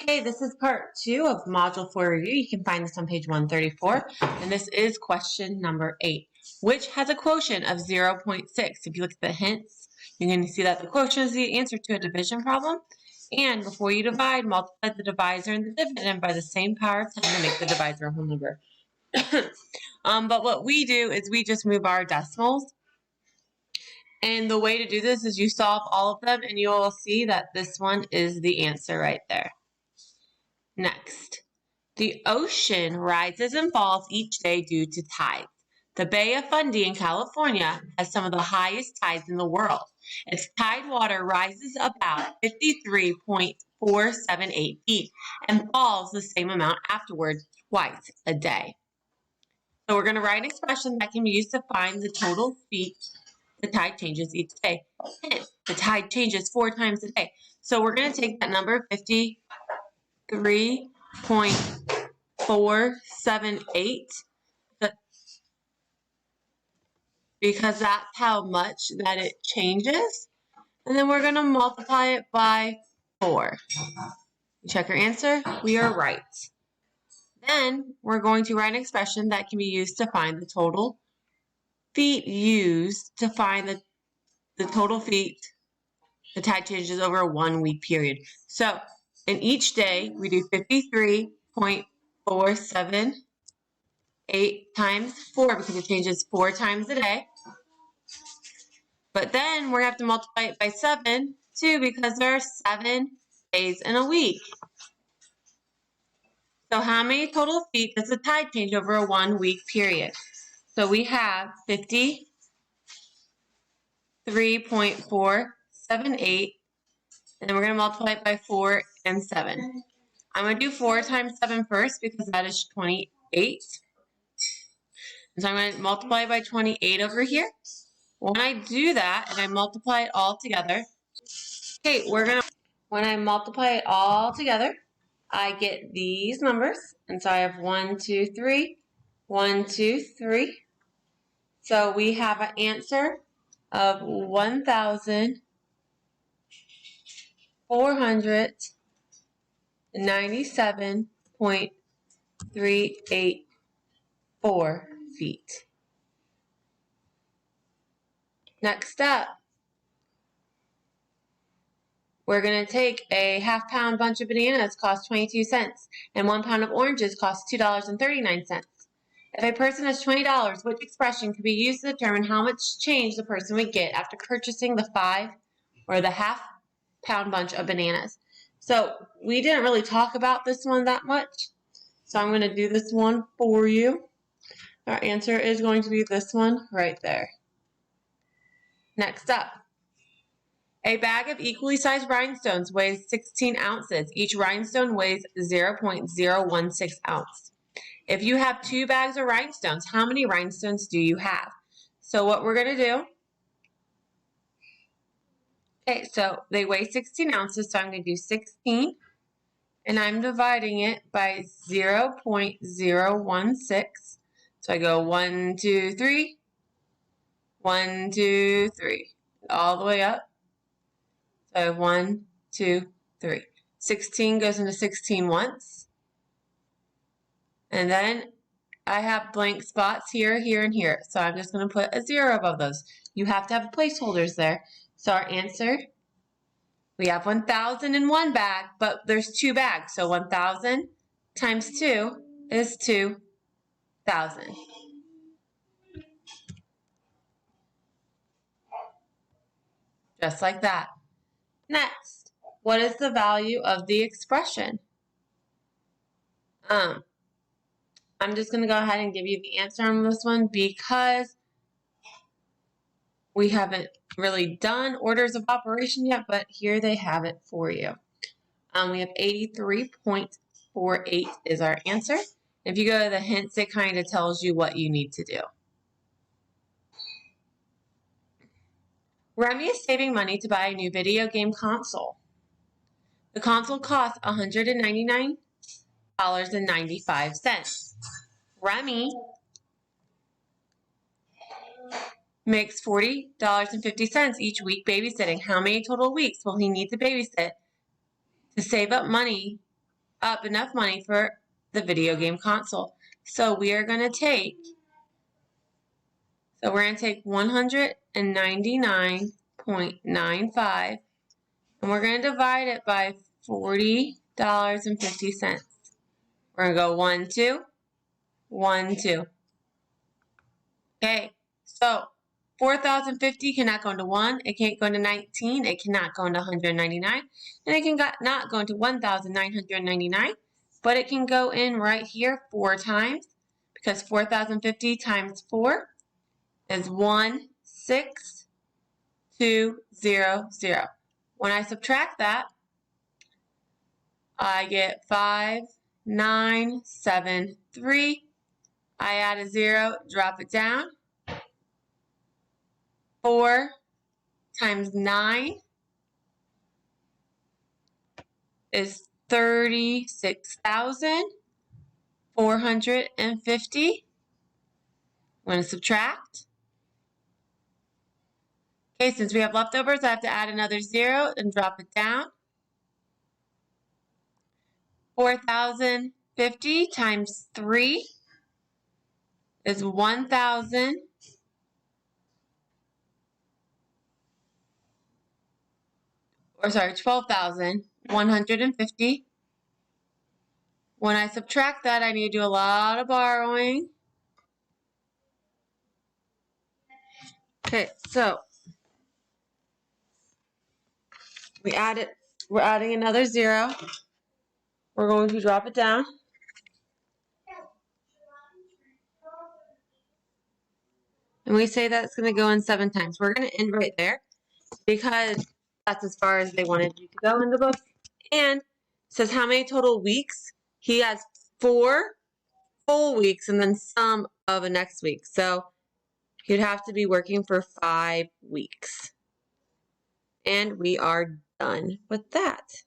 Okay, this is part 2 of Module 4 review. You can find this on page 134, and this is question number 8, which has a quotient of 0.6. If you look at the hints, you're going to see that the quotient is the answer to a division problem. And before you divide, multiply the divisor and the dividend by the same power of 10 to make the divisor a whole number. But what we do is we just move our decimals. And the way to do this is you solve all of them, and you'll see that this one is the answer right there. Next, the ocean rises and falls each day due to tides. The Bay of Fundy in California has some of the highest tides in the world. Its tide water rises about 53.478 feet and falls the same amount afterwards twice a day. So we're going to write an expression that can be used to find the total feet the tide changes each day. The tide changes 4 times a day. So we're going to take that number 53.478 because that's how much that it changes. And then we're going to multiply it by 4. You check your answer. We are right. Then we're going to write an expression that can be used to find the total feet used to find the total feet the tide changes over a 1 week period. So in each day, we do 53.478 times 4 because it changes 4 times a day. But then we're going to have to multiply it by 7 too because there are 7 days in a week. So how many total feet does the tide change over a 1 week period? So we have 53.478, and then we're going to multiply it by 4 and 7. I'm going to do 4 times 7 first because that is 28. And so I'm going to multiply by 28 over here. When I do that and I multiply it all together, okay, when I multiply it all together, I get these numbers. And so I have 1, 2, 3, 1, 2, 3. So we have an answer of 1,497.384 feet. Next up, we're going to take a half-pound bunch of bananas, cost 22 cents, and 1 pound of oranges costs $2.39. If a person has $20, which expression can be used to determine how much change the person would get after purchasing the half-pound bunch of bananas? So we didn't really talk about this one that much, so I'm going to do this one for you. Our answer is going to be this one right there. Next up, a bag of equally sized rhinestones weighs 16 ounces. Each rhinestone weighs 0.016 ounce. If you have 2 bags of rhinestones, how many rhinestones do you have? So what we're going to do, okay, so they weigh 16 ounces, so I'm going to do 16, and I'm dividing it by 0.016. So I go 1, 2, 3, 1, 2, 3, all the way up. So I have 1, 2, 3. 16 goes into 16 once. And then I have blank spots here, here, and here. So I'm just going to put a 0 above those. You have to have placeholders there. So our answer, we have 1,000 in one bag, but there's 2 bags. So 1,000 times 2 is 2,000. Just like that. Next, what is the value of the expression? I'm just going to go ahead and give you the answer on this one because we haven't really done orders of operation yet, but here they have it for you. We have 83.48 is our answer. If you go to the hints, it kind of tells you what you need to do. Remy is saving money to buy a new video game console. The console costs $199.95. Remy makes $40.50 each week babysitting. How many total weeks will he need to babysit to save up enough money for the video game console. So we are going to take 199.95 and we're going to divide it by $40.50. We're going to go 1, 2, 1, 2. Okay, so 4,050 cannot go into 1, it can't go into 19, it cannot go into 199, and it cannot go into 1,999, but it can go in right here 4 times, because 4,050 times 4 is 16200. When I subtract that, I get 5973. I add a 0, drop it down. 4 times 9 is 36,450. I'm going to subtract. Okay, since we have leftovers, I have to add another 0 and drop it down. 4,050 times 3 is 1,000. 12,150. When I subtract that, I need to do a lot of borrowing. Okay, so we're adding another 0. We're going to drop it down. And we say that's going to go in 7 times. We're going to end right there because that's as far as they wanted you to go in the book. And it says how many total weeks. He has 4 full weeks and then some of a next week. So he'd have to be working for 5 weeks. And we are done with that.